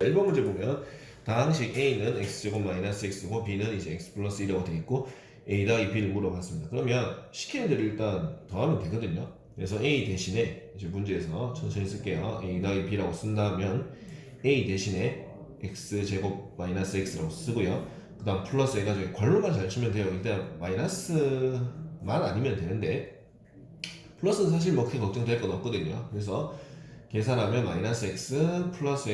1번 문제 보면 다항식 A는 x제곱 마이너스 x고 B는 이제 x 플러스 1이라고 되어 있고 A 더하기 B를 물어봤습니다. 그러면 시키는 대로 일단 더하면 되거든요. 그래서 A 대신에 이제 문제에서 천천히 쓸게요. A 더하기 B라고 쓴다면 A 대신에 x제곱 마이너스 x라고 쓰고요. 그 다음 플러스 해가지고 괄호만 잘 치면 돼요. 일단 마이너스만 아니면 되는데 플러스는 사실 뭐 크게 걱정될 건 없거든요. 그래서 계산하면 마이너스 x 플러스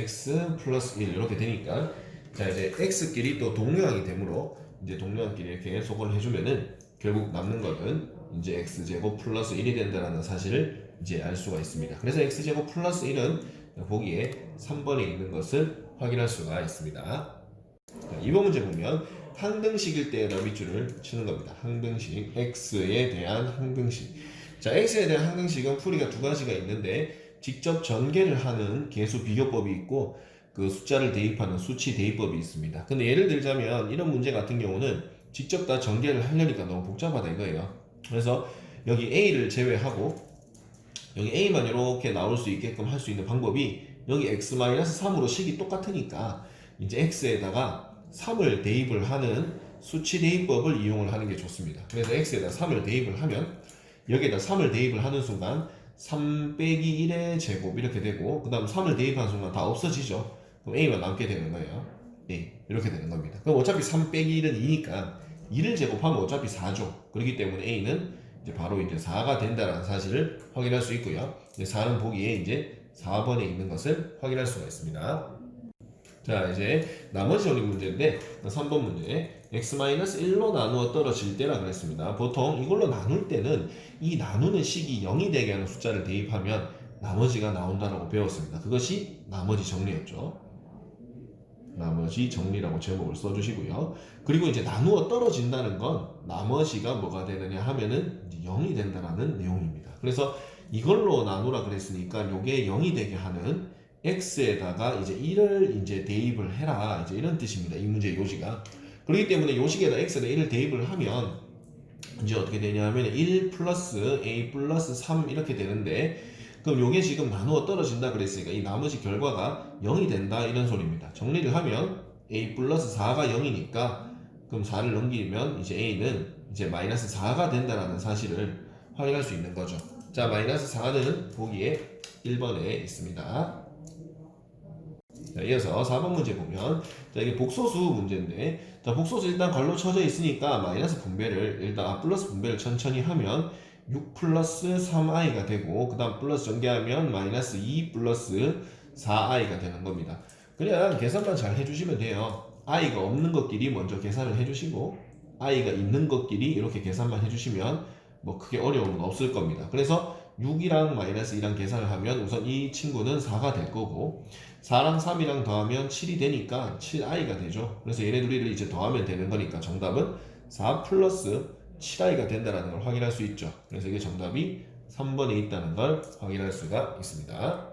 1 이렇게 되니까 자 이제 x끼리 또 동류항이 되므로 이제 동류항끼리 이렇게 소거를 해주면은 결국 남는 거는 이제 x제곱 플러스 1이 된다는 사실을 이제 알 수가 있습니다. 그래서 x제곱 플러스 1은 보기에 3번에 있는 것을 확인할 수가 있습니다. 자, 2번 문제 보면 항등식일 때 너비줄을 치는 겁니다. 항등식 x에 대한 항등식. 자 x에 대한 항등식은 풀이가 두 가지가 있는데 직접 전개를 하는 계수 비교법이 있고 그 숫자를 대입하는 수치 대입법이 있습니다. 근데 예를 들자면 이런 문제 같은 경우는 직접 다 전개를 하려니까 너무 복잡하다 이거예요. 그래서 여기 A를 제외하고 여기 A만 이렇게 나올 수 있게끔 할 수 있는 방법이 여기 x-3으로 식이 똑같으니까 이제 x에다가 3을 대입을 하는 수치 대입법을 이용을 하는 게 좋습니다. 그래서 x에다 3을 대입을 하면 여기에다 3을 대입을 하는 순간 3 빼기 1의 제곱 이렇게 되고 그 다음 3을 대입하는 순간 다 없어지죠. 그럼 A만 남게 되는 거예요. 네, 이렇게 되는 겁니다. 그럼 어차피 3 빼기 1은 2니까 2를 제곱하면 어차피 4죠. 그렇기 때문에 A는 이제 바로 이제 4가 된다는 사실을 확인할 수 있고요. 이제 4는 보기에 이제 4번에 있는 것을 확인할 수가 있습니다. 자 이제 나머지 정리 문제인데 3번 문제 x-1로 나누어 떨어질 때라 그랬습니다. 보통 이걸로 나눌 때는 이 나누는 식이 0이 되게 하는 숫자를 대입하면 나머지가 나온다라고 배웠습니다. 그것이 나머지 정리였죠. 나머지 정리라고 제목을 써주시고요. 그리고 이제 나누어 떨어진다는 건 나머지가 뭐가 되느냐 하면은 이제 0이 된다라는 내용입니다. 그래서 이걸로 나누라 그랬으니까 요게 0이 되게 하는 x에다가 이제 1을 이제 대입을 해라 이제 이런 뜻입니다. 이 문제의 요지가. 그렇기 때문에 요식에다 x에다 1을 대입을 하면 이제 어떻게 되냐 하면 1 플러스 a 플러스 3 이렇게 되는데 그럼 요게 지금 나누어 떨어진다 그랬으니까 이 나머지 결과가 0이 된다 이런 소리입니다. 정리를 하면 a 플러스 4가 0이니까 그럼 4를 넘기면 이제 a는 이제 마이너스 4가 된다라는 사실을 확인할 수 있는 거죠. 자 마이너스 4는 보기에 1번에 있습니다. 자, 이어서 4번 문제 보면 자 이게 복소수 문제인데 자 복소수 일단 괄호 쳐져 있으니까 마이너스 분배를 일단 플러스 분배를 천천히 하면 6 플러스 3i가 되고 그 다음 플러스 전개하면 마이너스 2 플러스 4i가 되는 겁니다. 그냥 계산만 잘 해주시면 돼요. i가 없는 것끼리 먼저 계산을 해주시고 i가 있는 것끼리 이렇게 계산만 해주시면 뭐 크게 어려움은 없을 겁니다. 그래서 6이랑 마이너스 2랑 계산을 하면 우선 이 친구는 4가 될 거고 4랑 3이랑 더하면 7이 되니까 7i가 되죠. 그래서 얘네 둘이를 이제 더하면 되는 거니까 정답은 4 플러스 7i가 된다는 걸 확인할 수 있죠. 그래서 이게 정답이 3번에 있다는 걸 확인할 수가 있습니다.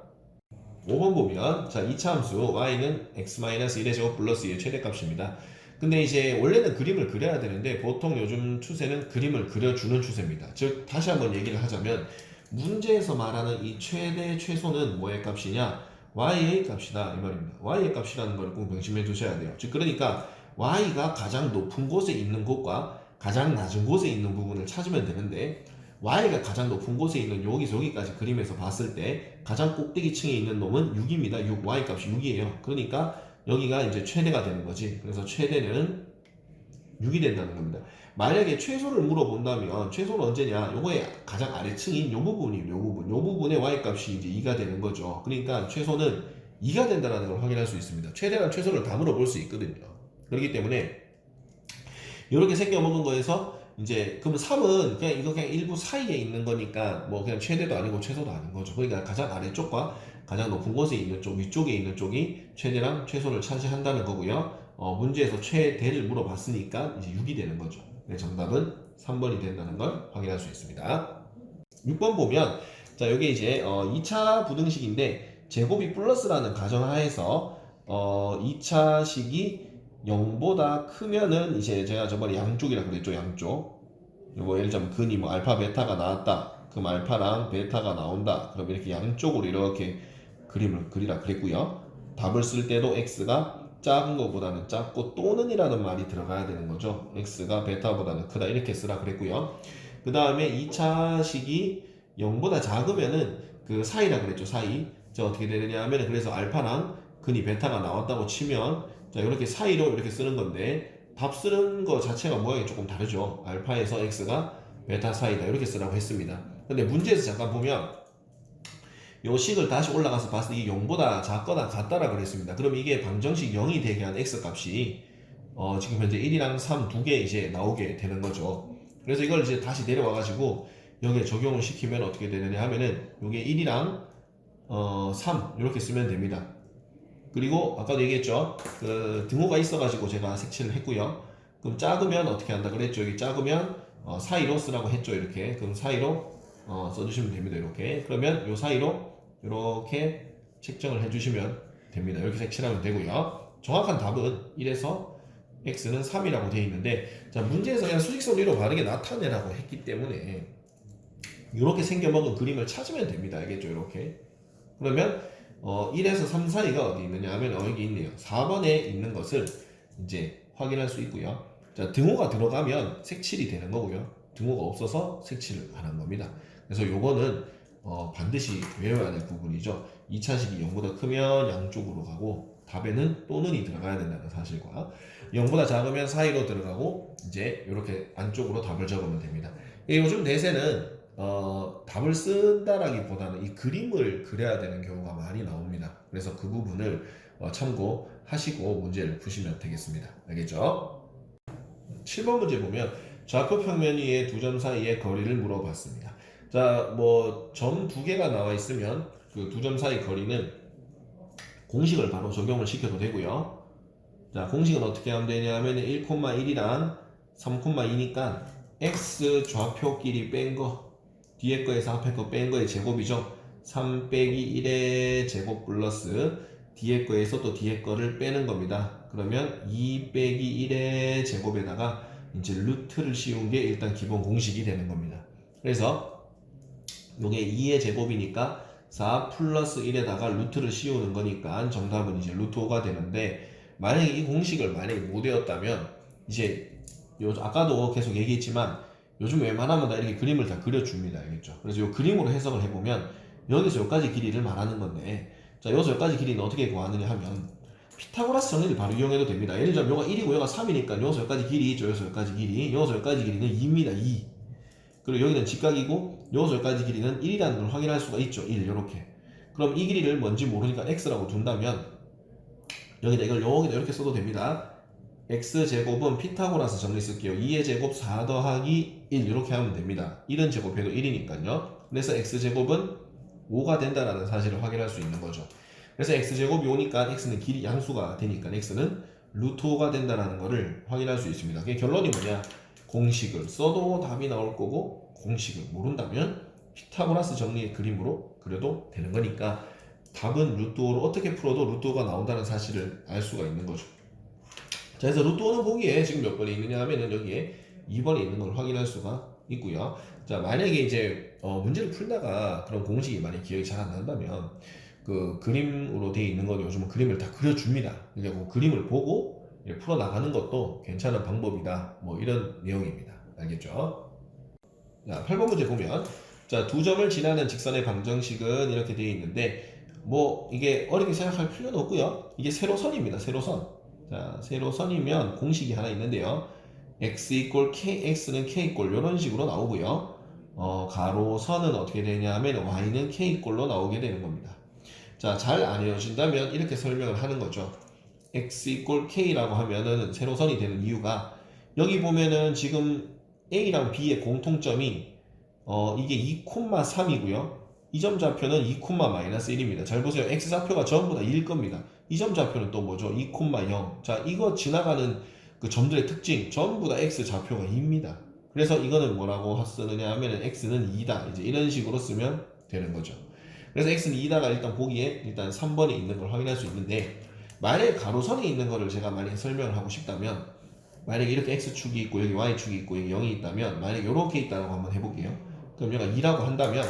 5번 보면 자 2차 함수 y는 x-1의 제곱 플러스 2의 최대값입니다. 근데 이제 원래는 그림을 그려야 되는데 보통 요즘 추세는 그림을 그려주는 추세입니다. 즉 다시 한번 얘기를 하자면 문제에서 말하는 이 최대 최소는 뭐의 값이냐 y의 값이다 이 말입니다. y의 값이라는 걸 꼭 명심해 두셔야 돼요. 즉 그러니까 y가 가장 높은 곳에 있는 곳과 가장 낮은 곳에 있는 부분을 찾으면 되는데 y가 가장 높은 곳에 있는 여기서 여기까지 그림에서 봤을 때 가장 꼭대기층에 있는 놈은 6입니다. 6, y 값이 6이에요. 그러니까 여기가 이제 최대가 되는 거지. 그래서 최대는 6이 된다는 겁니다. 만약에 최소를 물어본다면 최소는 언제냐? 요거의 가장 아래층인 요 부분이 요 부분. 요 부분의 y 값이 이제 2가 되는 거죠. 그러니까 최소는 2가 된다는 걸 확인할 수 있습니다. 최대랑 최소를 다 물어볼 수 있거든요. 그렇기 때문에 이렇게 생겨먹은 거에서 이제 그럼 3은 그냥 이거 그냥 일부 사이에 있는 거니까 뭐 그냥 최대도 아니고 최소도 아닌 거죠. 그러니까 가장 아래쪽과 가장 높은 곳에 있는 쪽 위쪽에 있는 쪽이 최대랑 최소를 차지한다는 거고요. 문제에서 최대를 물어봤으니까 이제 6이 되는 거죠. 네, 정답은 3번이 된다는 걸 확인할 수 있습니다. 6번 보면 자 여기 이제 2차 부등식인데 제곱이 플러스라는 가정하에서 2차 식이 0보다 크면은 이제 제가 저번에 양쪽이라 그랬죠. 양쪽 요거 예를 들자면 근이 뭐 알파 베타가 나왔다 그럼 알파랑 베타가 나온다 그럼 이렇게 양쪽으로 이렇게 그림을 그리라 그랬고요. 답을 쓸 때도 x가 작은 것보다는 작고 또는 이라는 말이 들어가야 되는 거죠. x가 베타보다는 크다 이렇게 쓰라 그랬고요. 그 다음에 2차식이 0보다 작으면은 그 사이라 그랬죠. 사이. 자, 어떻게 되느냐 하면 그래서 알파랑 근이 베타가 나왔다고 치면 자, 이렇게 사이로 이렇게 쓰는 건데 답 쓰는 거 자체가 모양이 조금 다르죠. 알파에서 x가 베타 사이다 이렇게 쓰라고 했습니다. 근데 문제에서 잠깐 보면 요 식을 다시 올라가서 봤을 때 이게 0보다 작거나 같다라 그랬습니다. 그럼 이게 방정식 0이 되게 한 x 값이 지금 현재 1이랑 3 두 개 이제 나오게 되는 거죠. 그래서 이걸 이제 다시 내려와 가지고 여기에 적용을 시키면 어떻게 되느냐 하면은 요게 1이랑 3 이렇게 쓰면 됩니다. 그리고 아까도 얘기했죠. 그 등호가 있어가지고 제가 색칠을 했고요. 그럼 작으면 어떻게 한다 그랬죠. 여기 작으면 사이로 쓰라고 했죠. 이렇게 그럼 사이로 써주시면 됩니다. 이렇게 그러면 요 사이로 이렇게 책정을 해주시면 됩니다. 이렇게 색칠하면 되고요. 정확한 답은 1에서 x는 3이라고 되어 있는데 자 문제에서 그냥 수직선으로 바르게 나타내라고 했기 때문에 이렇게 생겨먹은 그림을 찾으면 됩니다. 알겠죠? 이렇게 그러면 1에서 3 사이가 어디 있느냐 하면 여기 있네요. 4번에 있는 것을 이제 확인할 수 있고요. 자 등호가 들어가면 색칠이 되는 거고요. 등호가 없어서 색칠을 안 한 겁니다. 그래서 요거는 반드시 외워야 될 부분이죠. 2차식이 0보다 크면 양쪽으로 가고 답에는 또는이 들어가야 된다는 사실과 0보다 작으면 사이로 들어가고 이제 이렇게 안쪽으로 답을 적으면 됩니다. 요즘 대세는 답을 쓴다라기보다는 이 그림을 그려야 되는 경우가 많이 나옵니다. 그래서 그 부분을 참고하시고 문제를 푸시면 되겠습니다. 알겠죠? 7번 문제 보면 좌표 평면 위에 두 점 사이의 거리를 물어봤습니다. 자, 뭐 점 두 개가 나와 있으면 그 두 점 사이 거리는 공식을 바로 적용을 시켜도 되고요. 자, 공식은 어떻게 하면 되냐 하면 1,1이랑 3,2니까 x 좌표끼리 뺀 거 뒤에 거에서 앞에 거 뺀 거의 제곱이죠. 3 빼기 1의 제곱 플러스 뒤에 거에서 또 뒤에 거를 빼는 겁니다. 그러면 2 빼기 1의 제곱에다가 이제 루트를 씌운 게 일단 기본 공식이 되는 겁니다. 그래서 요게 2의 제곱이니까 4 플러스 1에다가 루트를 씌우는 거니까 정답은 이제 루트 5가 되는데 만약에 이 공식을 만약에 못 외웠다면 이제 아까도 계속 얘기했지만 요즘 웬만하면 다 이렇게 그림을 다 그려줍니다. 알겠죠? 그래서 이 그림으로 해석을 해보면 여기서 여기까지 길이를 말하는 건데 자 여기서 여기까지 길이는 어떻게 구하느냐 하면 피타고라스 정리를 바로 이용해도 됩니다. 예를 들면 요가 1이고 요가 3이니까 여기서 여기까지 길이 있죠. 여기서 여기까지 길이 여기서 여기까지 길이는 2입니다. 2 그리고 여기는 직각이고 여기서 여기까지 길이는 1이라는 걸 확인할 수가 있죠. 1 이렇게 그럼 이 길이를 뭔지 모르니까 x라고 둔다면 여기다 이걸 여기다 이렇게 써도 됩니다. x제곱은 피타고라스 정리 쓸게요. 2의 제곱 4 더하기 1 이렇게 하면 됩니다. 1은 제곱해도 1이니까요. 그래서 x제곱은 5가 된다는 사실을 확인할 수 있는 거죠. 그래서 x제곱이 5니까 x는 길이 양수가 되니까 x는 루트 5가 된다는 것을 확인할 수 있습니다. 그게 결론이 뭐냐? 공식을 써도 답이 나올 거고 공식을 모른다면 피타고라스 정리의 그림으로 그려도 되는 거니까 답은 루트 5로 어떻게 풀어도 루트 5가 나온다는 사실을 알 수가 있는 거죠. 자, 그래서 루트 5는 보기에 지금 몇 번에 있느냐 하면은 여기에 2번에 있는 걸 확인할 수가 있고요. 자, 만약에 이제 문제를 풀다가 그런 공식이 만약에 기억이 잘 안 난다면 그 그림으로 되어 있는 건 요즘은 그림을 다 그려줍니다. 그러니까 그 그림을 보고 풀어 나가는 것도 괜찮은 방법이다. 뭐 이런 내용입니다. 알겠죠? 자, 8번 문제 보면 자, 두 점을 지나는 직선의 방정식은 이렇게 되어 있는데 뭐 이게 어렵게 생각할 필요는 없고요. 이게 세로선입니다. 세로선. 자, 세로선이면 공식이 하나 있는데요. x 이꼴 kx는 k 이꼴 이런 식으로 나오고요. 가로선은 어떻게 되냐 하면 y는 k 이꼴로 나오게 되는 겁니다. 자, 잘 안 외워진다면 이렇게 설명을 하는 거죠. x 이꼴 k라고 하면은 세로선이 되는 이유가 여기 보면은 지금 a랑 b의 공통점이 이게 2,3이고요. 이 점 좌표는 2,-1입니다. 잘 보세요. x 좌표가 전부 다 1일 겁니다. 이 점 좌표는 또 뭐죠? 2,0. 자, 이거 지나가는 그 점들의 특징 전부 다 x 좌표가 2입니다. 그래서 이거는 뭐라고 쓰느냐 하면은 x는 2다. 이제 이런 식으로 쓰면 되는 거죠. 그래서 x는 2다가 일단 보기에 일단 3번에 있는 걸 확인할 수 있는데 만약에 가로선에 있는 거를 제가 만약에 설명을 하고 싶다면 만약에 이렇게 x축이 있고 여기 y축이 있고 여기 0이 있다면 만약에 이렇게 있다고 한번 해볼게요. 그럼 얘가 2라고 한다면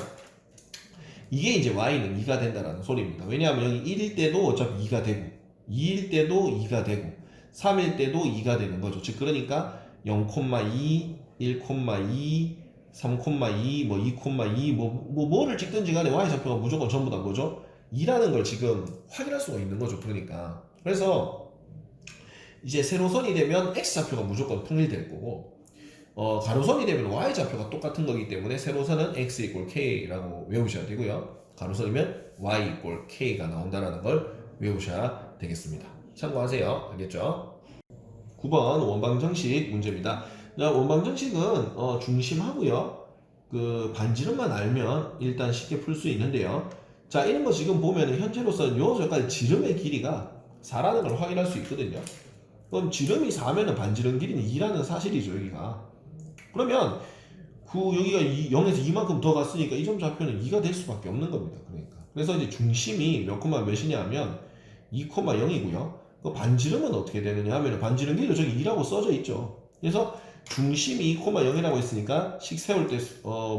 이게 이제 y는 2가 된다라는 소리입니다. 왜냐하면 여기 1일 때도 어차피 2가 되고 2일 때도 2가 되고 3일 때도 2가 되는 거죠. 즉 그러니까 0,2, 1,2, 3,2, 뭐 2,2, 뭐를 찍든지 간에 y좌표가 무조건 전부 다 뭐죠? 2라는 걸 지금 확인할 수가 있는 거죠. 그러니까 그래서 이제 세로선이 되면 x좌표가 무조건 통일될 거고 가로선이 되면 y좌표가 똑같은 거기 때문에 세로선은 x 이꼴 k라고 외우셔야 되고요. 가로선이면 y 이꼴 k가 나온다는 걸 외우셔야 되겠습니다. 참고하세요. 알겠죠? 9번 원방정식 문제입니다. 자, 원방정식은 중심하고요. 그 반지름만 알면 일단 쉽게 풀 수 있는데요. 자, 이런 거 지금 보면 현재로서는 요 저까지 지름의 길이가 4라는 걸 확인할 수 있거든요. 그럼 지름이 4면은 반지름 길이는 2라는 사실이죠, 여기가. 그러면 여기가 0에서 2만큼 더 갔으니까 이 점 좌표는 2가 될 수밖에 없는 겁니다. 그러니까. 그래서 이제 중심이 몇 콤마 몇이냐 하면 2,0이고요. 그 반지름은 어떻게 되느냐 하면 반지름 길이도 저기 2라고 써져 있죠. 그래서 중심이 2,0이라고 했으니까 식 세울 때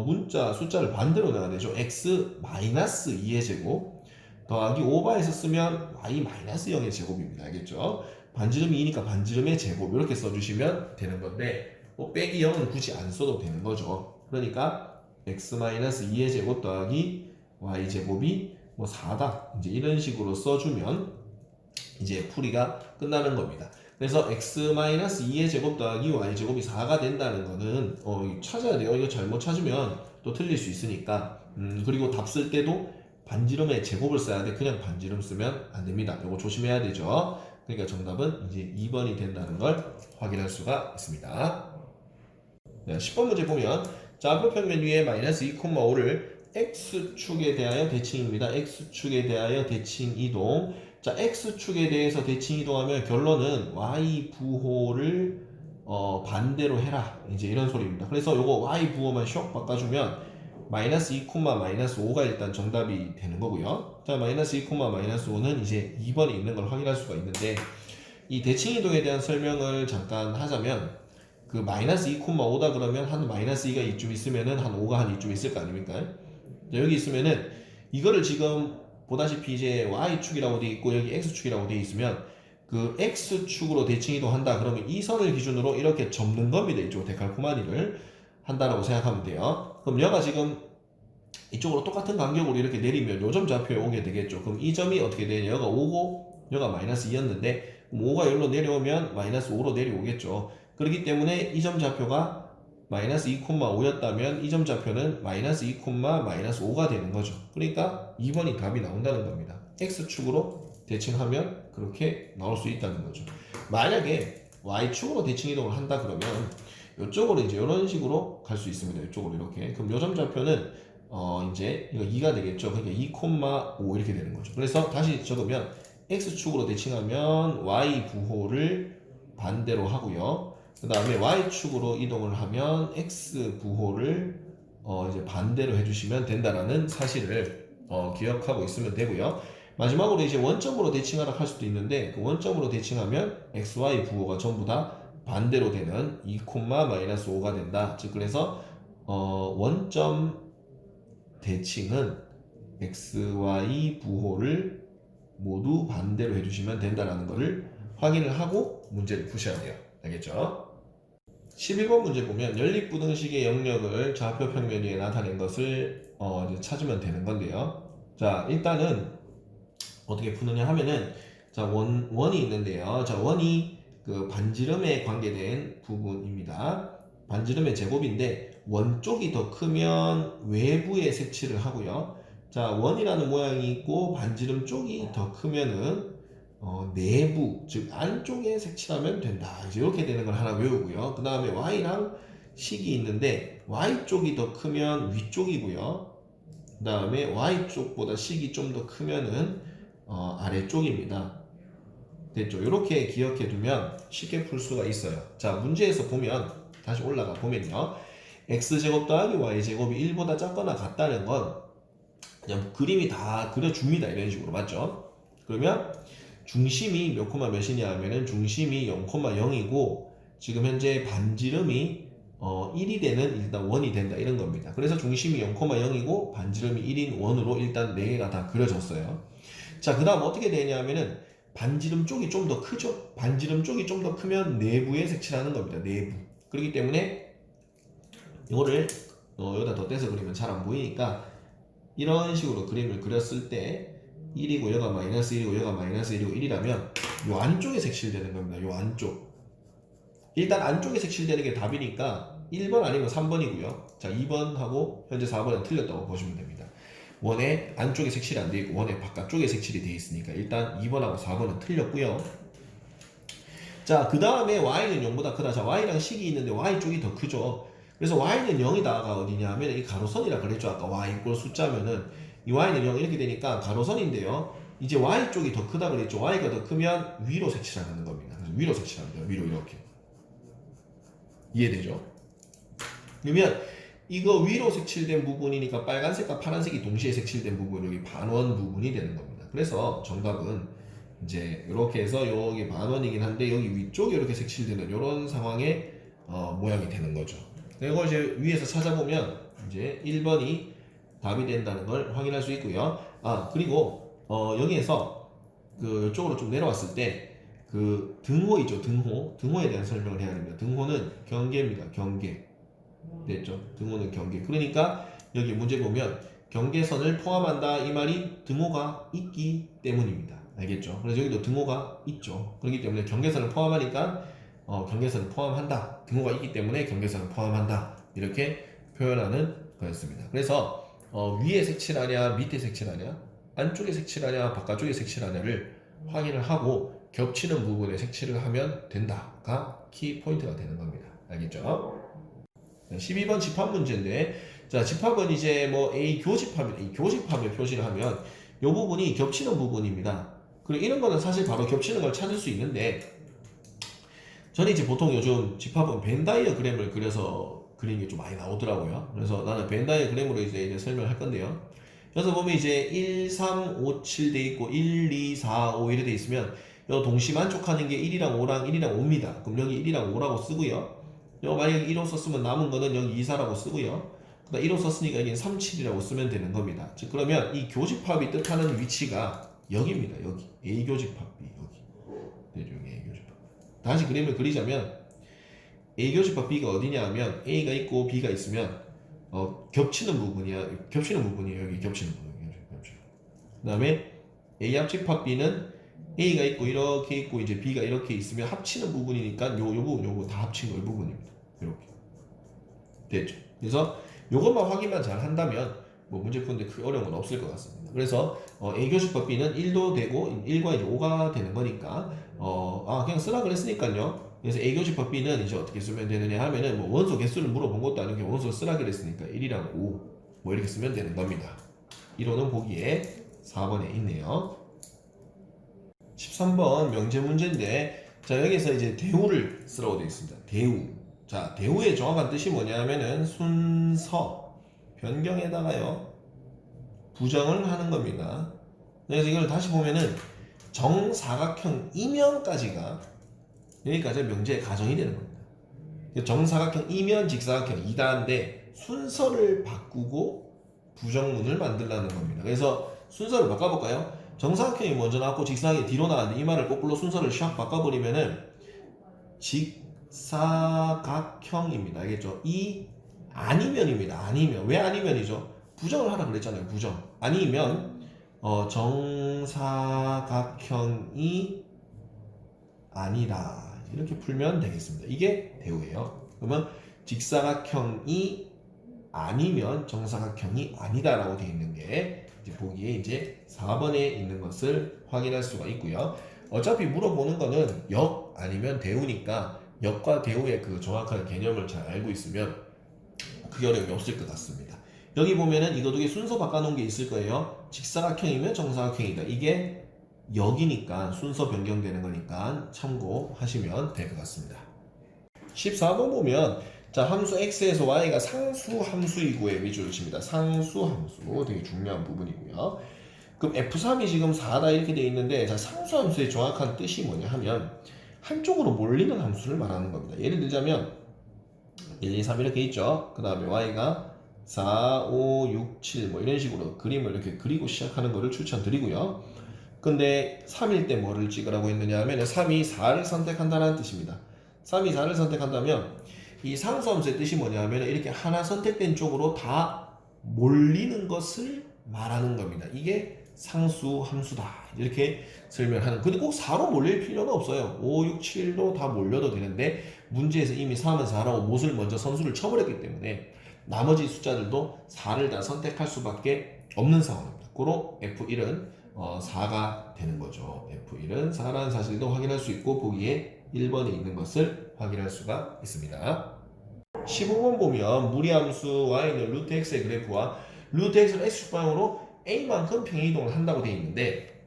문자 숫자를 반대로 넣어야 되죠. x-2의 제곱 더하기 오버에서 쓰면 y-0의 제곱입니다. 알겠죠? 반지름이 2니까 반지름의 제곱 이렇게 써주시면 되는 건데 빼기 0은 굳이 안 써도 되는 거죠. 그러니까 x-2의 제곱 더하기 y제곱이 4다 이제 이런 식으로 써주면 이제 풀이가 끝나는 겁니다. 그래서 x-2의 제곱 더하기 y제곱이 4가 된다는 거는 찾아야 돼요. 이거 잘못 찾으면 또 틀릴 수 있으니까 그리고 답 쓸 때도 반지름의 제곱을 써야 돼. 그냥 반지름 쓰면 안 됩니다. 이거 조심해야 되죠. 그러니까 정답은 이제 2번이 된다는 걸 확인할 수가 있습니다. 네, 10번 문제 보면 좌표 평면 위에 마이너스 2,5를 x축에 대하여 대칭입니다. x축에 대하여 대칭 이동. 자, x축에 대해서 대칭 이동하면 결론은 y 부호를 반대로 해라. 이제 이런 소리입니다. 그래서 요거 y 부호만 쇽 바꿔주면 마이너스 2, 마이너스 5가 일단 정답이 되는 거고요. 자, 마이너스 2, 마이너스 5는 이제 2번에 있는 걸 확인할 수가 있는데 이 대칭 이동에 대한 설명을 잠깐 하자면 그 마이너스 2,5다 그러면 한 마이너스 2가 이쯤 있으면은 한 5가 한 이쯤 있을 거 아닙니까? 자, 여기 있으면은 이거를 지금 보다시피 이제 y축이라고 되어 있고 여기 x축이라고 되어 있으면 그 x축으로 대칭 이동한다 그러면 이 선을 기준으로 이렇게 접는 겁니다. 이쪽 데칼코마니를 한다라고 생각하면 돼요. 그럼 여가 지금 이쪽으로 똑같은 간격으로 이렇게 내리면 요점 좌표에 오게 되겠죠. 그럼 이 점이 어떻게 되냐? 여가 5고 여가 마이너스 2였는데 5가 여기로 내려오면 마이너스 5로 내려오겠죠. 그렇기 때문에 이 점 좌표가 마이너스 2,5였다면 이 점 좌표는 마이너스 2, 마이너스 5가 되는 거죠. 그러니까 2번이 답이 나온다는 겁니다. x축으로 대칭하면 그렇게 나올 수 있다는 거죠. 만약에 y축으로 대칭 이동을 한다 그러면 이쪽으로 이제 이런 식으로 갈 수 있습니다. 이쪽으로 이렇게. 그럼 요 점 좌표는 이제 이거 2가 되겠죠. 그러니까 2,5 이렇게 되는 거죠. 그래서 다시 적으면 x축으로 대칭하면 y 부호를 반대로 하고요. 그 다음에 y축으로 이동을 하면 x 부호를 이제 반대로 해주시면 된다라는 사실을 기억하고 있으면 되고요. 마지막으로 이제 원점으로 대칭하라 할 수도 있는데 그 원점으로 대칭하면 xy 부호가 전부 다 반대로 되는 2, 마이너스 5가 된다. 즉 그래서 원점 대칭은 xy 부호를 모두 반대로 해주시면 된다라는 것을 확인을 하고 문제를 푸셔야 돼요. 알겠죠? 11번 문제 보면 연립부등식의 영역을 좌표 평면 위에 나타낸 것을 이제 찾으면 되는 건데요. 자, 일단은 어떻게 푸느냐 하면은 자, 원이 있는데요. 자, 원이 그 반지름에 관계된 부분입니다. 반지름의 제곱인데 원 쪽이 더 크면 외부에 색칠을 하고요. 자, 원이라는 모양이 있고 반지름 쪽이 더 크면은 내부, 즉 안쪽에 색칠하면 된다. 이제 이렇게 되는 걸 하나 외우고요. 그 다음에 y랑 식이 있는데 y쪽이 더 크면 위쪽이고요. 그 다음에 y쪽보다 식이 좀 더 크면은 아래쪽입니다. 됐죠? 이렇게 기억해 두면 쉽게 풀 수가 있어요. 자, 문제에서 보면 다시 올라가 보면요. x제곱 더하기 y제곱이 1보다 작거나 같다는 건 그냥 그림이 다 그려줍니다. 이런 식으로. 맞죠? 그러면 중심이 몇 콤마 몇이냐 하면은 중심이 0,0이고 지금 현재 반지름이 1이 되는 일단 원이 된다 이런 겁니다. 그래서 중심이 0,0이고 반지름이 1인 원으로 일단 4개가 다 그려졌어요. 자, 그 다음 어떻게 되냐면은 반지름 쪽이 좀 더 크죠. 반지름 쪽이 좀 더 크면 내부에 색칠하는 겁니다. 내부. 그렇기 때문에 이거를 여기다 덧대서 그리면 잘 안 보이니까 이런 식으로 그림을 그렸을 때 1이고 여가 마이너스 1이고 여가 마이너스 1이고 1이라면 요 안쪽에 색칠되는 겁니다. 요 안쪽. 일단 안쪽에 색칠되는 게 답이니까 1번 아니면 3번이고요. 자, 2번하고 현재 4번은 틀렸다고 보시면 됩니다. 원의 안쪽에 색칠이 안 돼 있고 원의 바깥쪽에 색칠이 돼 있으니까 일단 2번하고 4번은 틀렸고요. 자, 그 다음에 y는 0보다 크다. 자, y랑 식이 있는데 y 쪽이 더 크죠. 그래서 y는 0이다가 어디냐 하면 이 가로선이라 그랬죠. 아까 y 이꼴 숫자면은 이 y는 0 이렇게 되니까 가로선인데요. 이제 y 쪽이 더 크다 그랬죠. y가 더 크면 위로 색칠하는 겁니다. 그래서 위로 색칠하면 돼요. 위로 이렇게. 이해되죠? 그러면 이거 위로 색칠된 부분이니까 빨간색과 파란색이 동시에 색칠된 부분, 여기 반원 부분이 되는 겁니다. 그래서 정답은 이제 이렇게 해서 여기 반원이긴 한데 여기 위쪽에 이렇게 색칠되는 이런 상황의 모양이 되는 거죠. 이걸 이제 위에서 찾아보면 이제 1번이 답이 된다는 걸 확인할 수 있고요. 아, 그리고 여기에서 그 이쪽으로 좀 내려왔을 때 그 등호 있죠. 등호에 대한 설명을 해야 됩니다. 등호는 경계입니다. 경계. 됐죠? 등호는 경계. 그러니까 여기 문제 보면 경계선을 포함한다 이 말이 등호가 있기 때문입니다. 알겠죠? 그래서 여기도 등호가 있죠. 그렇기 때문에 경계선을 포함하니까 경계선을 포함한다. 등호가 있기 때문에 경계선을 포함한다. 이렇게 표현하는 거였습니다. 그래서 위에 색칠하냐 밑에 색칠하냐 안쪽에 색칠하냐 바깥쪽에 색칠하냐를 확인을 하고 겹치는 부분에 색칠을 하면 된다가 키 포인트가 되는 겁니다. 알겠죠? 12번 집합 문제인데, 자, 집합은 이제 뭐 A 교집합을 표시를 하면 이 부분이 겹치는 부분입니다. 그리고 이런 거는 사실 바로 겹치는 걸 찾을 수 있는데, 저는 이제 보통 요즘 집합은 벤 다이어그램을 그려서 그리는 게 좀 많이 나오더라고요. 그래서 나는 벤 다이어그램으로 이제 설명을 할 건데요. 그래서 보면 이제 1, 3, 5, 7 돼 있고 1, 2, 4, 5 이렇게 돼 있으면 요 동시만족하는 게 1이랑 5랑 1이랑 5입니다. 그럼 여기 1이랑 5라고 쓰고요. 만약에 1호 썼으면 남은 거는 여기 2, 4라고 쓰고요. 그다음 1호 썼으니까 여기 3, 7이라고 쓰면 되는 겁니다. 즉 그러면 이 교집합이 뜻하는 위치가 여기입니다. 여기 A 교집합 B 여기. 대중 A 교집합. 다시 그림을 그리자면 A 교집합 B가 어디냐 하면 A가 있고 B가 있으면 겹치는 부분이야. 겹치는 부분이에요. 여기 겹치는 부분. 그다음에 A 합집합 B는 A가 있고 이렇게 있고 이제 B가 이렇게 있으면 합치는 부분이니까 요 부분 요거 다 합친 거 이 부분입니다. 이렇게 됐죠. 그래서 요것만 확인만 잘 한다면 뭐 문제 푸는데 크게 어려운 건 없을 것 같습니다. 그래서 A 교집합 B는 1도 되고 1과 이제 5가 되는 거니까 그냥 쓰라 그랬으니까요. 그래서 A 교집합 B는 이제 어떻게 쓰면 되느냐 하면은 뭐 원소 개수를 물어본 것도 아니고 원소를 쓰라 그랬으니까 1이랑 5 뭐 이렇게 쓰면 되는 겁니다. 1호는 보기에 4번에 있네요. 13번 명제 문제인데, 자, 여기서 이제 대우를 쓰라고 되어 있습니다. 대우. 자, 대우의 정확한 뜻이 뭐냐면은 순서, 변경에다가요, 부정을 하는 겁니다. 그래서 이걸 다시 보면은 정사각형 이면까지가 여기까지 명제의 가정이 되는 겁니다. 정사각형 이면 직사각형 2다인데 순서를 바꾸고 부정문을 만들라는 겁니다. 그래서 순서를 바꿔볼까요? 정사각형이 먼저 나왔고 직사각형이 뒤로 나왔는데 이 말을 거꾸로 순서를 샥 바꿔버리면은 직사각형입니다. 알겠죠? 이 아니면입니다. 아니면. 왜 아니면이죠? 부정을 하라 그랬잖아요. 부정. 아니면 정사각형이 아니다. 이렇게 풀면 되겠습니다. 이게 대우예요. 그러면 직사각형이 아니면 정사각형이 아니다라고 되어 있는 게 이제 보기에 이제 4번에 있는 것을 확인할 수가 있고요. 어차피 물어보는 거는 역 아니면 대우니까 역과 대우의 그 정확한 개념을 잘 알고 있으면 크게 어려움이 없을 것 같습니다. 여기 보면은 이거 두 개 순서 바꿔놓은 게 있을 거예요. 직사각형이면 정사각형이다. 이게 역이니까 순서 변경되는 거니까 참고하시면 될 것 같습니다. 14번 보면 자, 함수 x에서 y가 상수 함수이고의 위주를 칩니다. 상수 함수 되게 중요한 부분이고요. 그럼 f3이 지금 4다 이렇게 되어 있는데, 자, 상수 함수의 정확한 뜻이 뭐냐 하면 한쪽으로 몰리는 함수를 말하는 겁니다. 예를 들자면 1, 2, 3 이렇게 있죠. 그 다음에 y가 4, 5, 6, 7 뭐 이런 식으로 그림을 이렇게 그리고 시작하는 것을 추천드리고요. 근데 3일 때 뭐를 찍으라고 했느냐 하면 3이 4를 선택한다는 뜻입니다. 3이 4를 선택한다면 이 상수함수의 뜻이 뭐냐 하면 이렇게 하나 선택된 쪽으로 다 몰리는 것을 말하는 겁니다. 이게 상수함수다 이렇게 설명하는. 근데 꼭 4로 몰릴 필요는 없어요. 5, 6, 7로 다 몰려도 되는데 문제에서 이미 3은 4라고 못을 먼저 선수를 쳐버렸기 때문에 나머지 숫자들도 4를 다 선택할 수밖에 없는 상황입니다. 고로 F1은 4가 되는 거죠. F1은 4라는 사실도 확인할 수 있고 보기에 1번에 있는 것을 확인할 수가 있습니다. 15번 보면 무리함수 y는 루트 x의 그래프와 루트 x를 x축방으로 a만큼 평행이동을 한다고 되어 있는데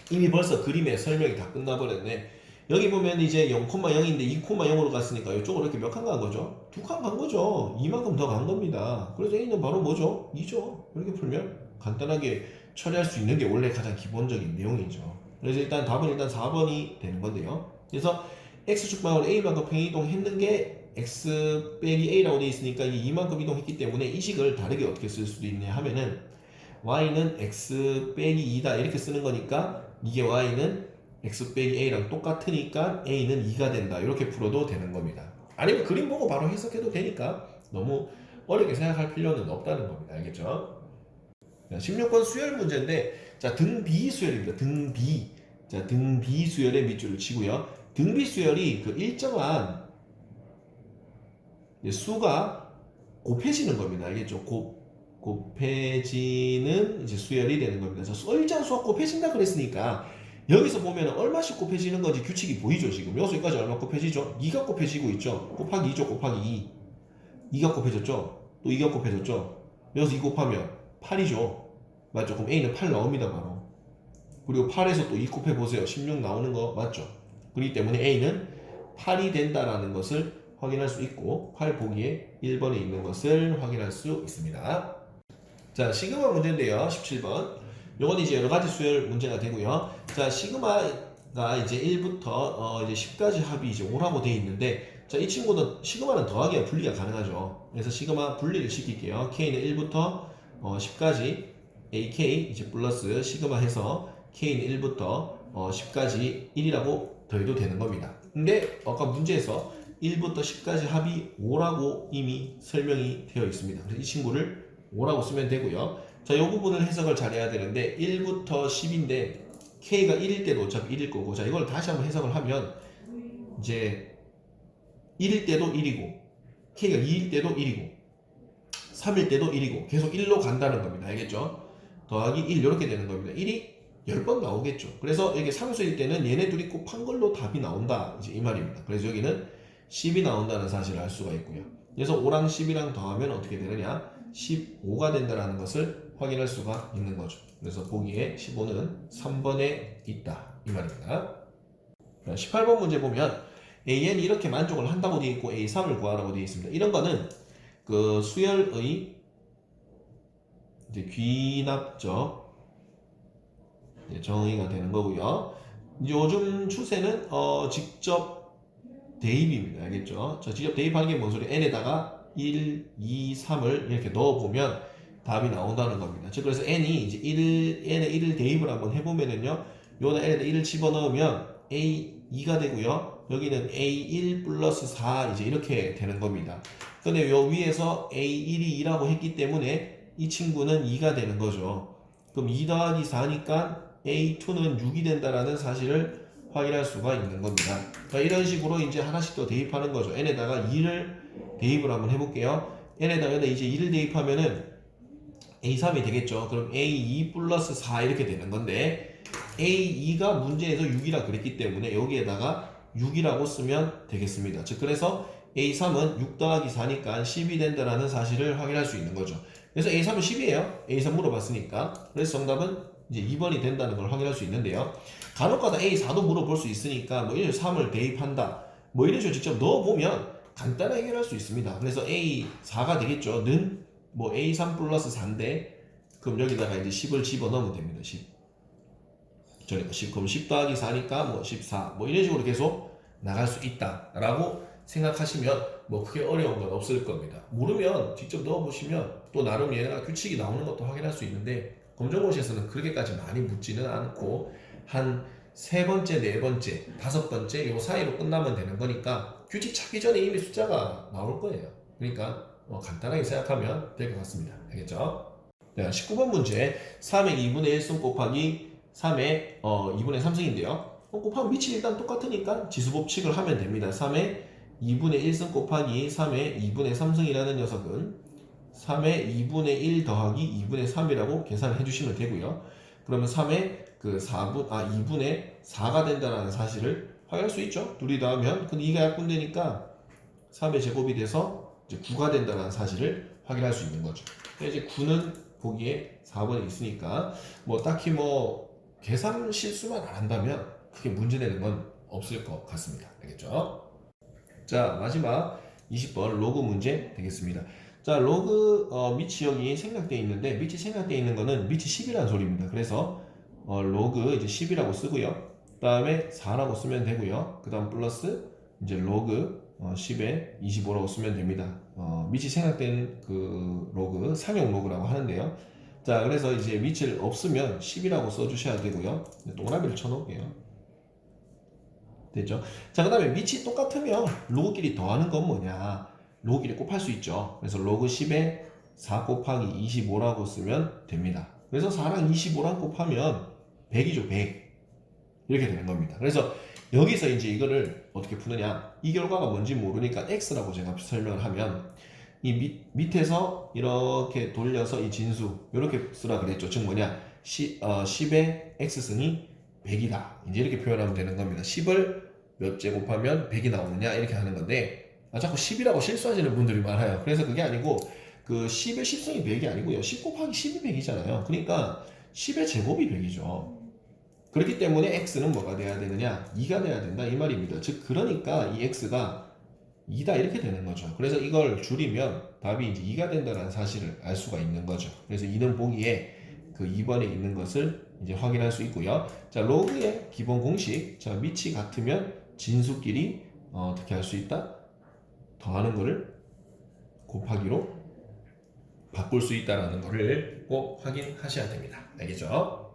이미 벌써 그림의 설명이 다 끝나버렸네. 여기 보면 이제 0,0인데 2,0으로 갔으니까 이쪽으로 이렇게 몇 칸 간 거죠? 2칸 간 거죠. 이만큼 더 간 겁니다. 그래서 a는 바로 뭐죠? 2죠. 이렇게 풀면 간단하게 처리할 수 있는 게 원래 가장 기본적인 내용이죠. 그래서 일단 답은 일단 4번이 되는 건데요. 그래서 x축방으로 a만큼 평행이동 했는 게 x 빼기 a라고 되어 있으니까 이게 이만큼 이동했기 때문에 이 식을 다르게 어떻게 쓸 수도 있냐 하면은 y는 x 빼기 2다 이렇게 쓰는 거니까 이게 y는 x 빼기 a랑 똑같으니까 a는 2가 된다 이렇게 풀어도 되는 겁니다. 아니면 그림 보고 바로 해석해도 되니까 너무 어렵게 생각할 필요는 없다는 겁니다. 알겠죠? 16번 수열 문제인데 자 등비 수열입니다. 등비. 자 등비 수열의 밑줄을 치고요. 등비 수열이 그 일정한 수가 곱해지는 겁니다. 알겠죠? 곱해지는 이제 수열이 되는 겁니다. 자, 일정 수가 곱해진다 그랬으니까 여기서 보면 얼마씩 곱해지는 건지 규칙이 보이죠. 지금 여기까지 얼마 곱해지죠? 2가 곱해지고 있죠. 곱하기 2죠. 곱하기 2. 2가 곱해졌죠. 또 2가 곱해졌죠. 여기서 2 곱하면 8이죠. 맞죠? 그럼 A는 8 나옵니다. 바로. 그리고 8에서 또 2 곱해보세요. 16 나오는 거 맞죠? 그렇기 때문에 A는 8이 된다라는 것을 확인할 수 있고 8 보기에 1번에 있는 것을 확인할 수 있습니다. 자, 시그마 문제인데요. 17번. 요건 이제 여러 가지 수열 문제가 되고요. 자, 시그마가 이제 1부터 이제 10까지 합이 이제 5라고 되어 있는데 자, 이 친구는 시그마는 더하기와 분리가 가능하죠. 그래서 시그마 분리를 시킬게요. K는 1부터 10까지 AK 이제 플러스 시그마 해서 K는 1부터 10까지 1이라고 더해도 되는 겁니다. 근데 아까 문제에서 1부터 10까지 합이 5라고 이미 설명이 되어 있습니다. 그래서 이 친구를 5라고 쓰면 되고요. 자, 이 부분을 해석을 잘 해야 되는데 1부터 10인데 K가 1일 때도 어차피 1일 거고 자, 이걸 다시 한번 해석을 하면 이제 1일 때도 1이고 K가 2일 때도 1이고 3일 때도 1이고 계속 1로 간다는 겁니다. 알겠죠? 더하기 1 이렇게 되는 겁니다. 1이 10번 나오겠죠. 그래서 이게 상수일 때는 얘네 둘이 곱한 걸로 답이 나온다. 이제 이 말입니다. 그래서 여기는 10이 나온다는 사실을 알 수가 있고요. 그래서 5랑 10이랑 더하면 어떻게 되느냐? 15가 된다는 것을 확인할 수가 있는 거죠. 그래서 보기에 15는 3번에 있다. 이 말입니다. 18번 문제 보면 AN이 이렇게 만족을 한다고 되어 있고 A3을 구하라고 되어 있습니다. 이런 거는 그 수열의 이제 귀납적 정의가 되는 거고요. 요즘 추세는 직접 대입입니다. 알겠죠? 자, 직접 대입하는 게 뭔 소리? n에다가 1, 2, 3을 이렇게 넣어보면 답이 나온다는 겁니다. 즉, 그래서 n이 이제 n에 1을 대입을 한번 해보면은요, 요거는 n에다 1을 집어넣으면 a2가 되고요. 여기는 a1 플러스 4 이제 이렇게 되는 겁니다. 근데 요 위에서 a1이 2라고 했기 때문에 이 친구는 2가 되는 거죠. 그럼 2 더하기 4니까 a2는 6이 된다라는 사실을 확인할 수가 있는 겁니다. 그러니까 이런 식으로 이제 하나씩 더 대입하는 거죠. n에다가 2를 대입을 한번 해볼게요. n에다가 이제 2를 대입하면은 a3이 되겠죠. 그럼 a2 플러스 4 이렇게 되는 건데 a2가 문제에서 6이라 그랬기 때문에 여기에다가 6이라고 쓰면 되겠습니다. 즉 그래서 a3은 6 더하기 4니까 10이 된다라는 사실을 확인할 수 있는 거죠. 그래서 a3은 10이에요. a3 물어봤으니까. 그래서 정답은 이제 2번이 된다는 걸 확인할 수 있는데요. 간혹가다 A4도 물어볼 수 있으니까 뭐 이런 식으로 3을 대입한다 뭐 이런 식으로 직접 넣어보면 간단하게 해결할 수 있습니다. 그래서 A4가 되겠죠. 는 뭐 A3 플러스 4인데 그럼 여기다가 이제 10을 집어넣으면 됩니다. 10 그럼 10 더하기 4니까 뭐 14 뭐 이런 식으로 계속 나갈 수 있다 라고 생각하시면 뭐 크게 어려운 건 없을 겁니다. 모르면 직접 넣어보시면 또 나름 얘가 규칙이 나오는 것도 확인할 수 있는데 검정고시에서는 그렇게까지 많이 묻지는 않고 한 세 번째, 네 번째, 다섯 번째 요 사이로 끝나면 되는 거니까 규칙 찾기 전에 이미 숫자가 나올 거예요. 그러니까 간단하게 생각하면 될 것 같습니다. 알겠죠? 네, 19번 문제 3의 2분의 1승 곱하기 3의 2분의 3승인데요. 곱하면 밑이 일단 똑같으니까 지수법칙을 하면 됩니다. 3의 2분의 1승 곱하기 3의 2분의 3승이라는 녀석은 3의 2분의 1 더하기 2분의 3이라고 계산을 해주시면 되고요. 그러면 3의 2분의 4가 된다는 사실을 확인할 수 있죠. 둘이 더하면 근데 2가 약분되니까 3의 제곱이 돼서 이제 9가 된다는 사실을 확인할 수 있는 거죠. 이제 9는 보기에 4번에 있으니까 뭐 딱히 뭐 계산 실수만 안 한다면 크게 문제되는 건 없을 것 같습니다. 알겠죠? 자, 마지막 20번 로그 문제 되겠습니다. 자, 로그 밑이 여기 생략되어 있는데 밑이 생략되어 있는 거는 밑이 10이라는 소리입니다. 그래서 로그 이제 10이라고 쓰고요. 그 다음에 4라고 쓰면 되고요. 그 다음 플러스 이제 로그 10에 25라고 쓰면 됩니다. 밑이 생략된 그 로그 상용 로그라고 하는데요. 자, 그래서 이제 밑을 없으면 10이라고 써주셔야 되고요. 동그라미를 쳐놓을게요. 됐죠? 자, 그 다음에 밑이 똑같으면 로그끼리 더하는 건 뭐냐? 로그끼리 곱할 수 있죠. 그래서 로그 10에 4 곱하기 25라고 쓰면 됩니다. 그래서 4랑 25랑 곱하면 100이죠, 100. 이렇게 되는 겁니다. 그래서 여기서 이제 이거를 어떻게 푸느냐? 이 결과가 뭔지 모르니까 x라고 제가 설명을 하면 이 밑에서 이렇게 돌려서 이 진수 이렇게 쓰라 그랬죠. 즉 뭐냐? 10의 x승이 100이다. 이제 이렇게 표현하면 되는 겁니다. 10을 몇 제 곱하면 100이 나오느냐 이렇게 하는 건데 자꾸 10이라고 실수하시는 분들이 많아요. 그래서 그게 아니고 그 10의 10승이 100이 아니고요. 10 곱하기 10이 100이잖아요. 그러니까 10의 제곱이 100이죠. 그렇기 때문에 x는 뭐가 돼야 되느냐? 2가 돼야 된다 이 말입니다. 즉 그러니까 이 x가 2다 이렇게 되는 거죠. 그래서 이걸 줄이면 답이 이제 2가 된다는 사실을 알 수가 있는 거죠. 그래서 2는 보기에 그 2번에 있는 것을 이제 확인할 수 있고요. 자, 로그의 기본 공식. 자, 밑이 같으면 진수끼리 어떻게 할 수 있다? 더하는 거를 곱하기로 바꿀 수 있다는 거를 꼭 확인하셔야 됩니다. 알겠죠?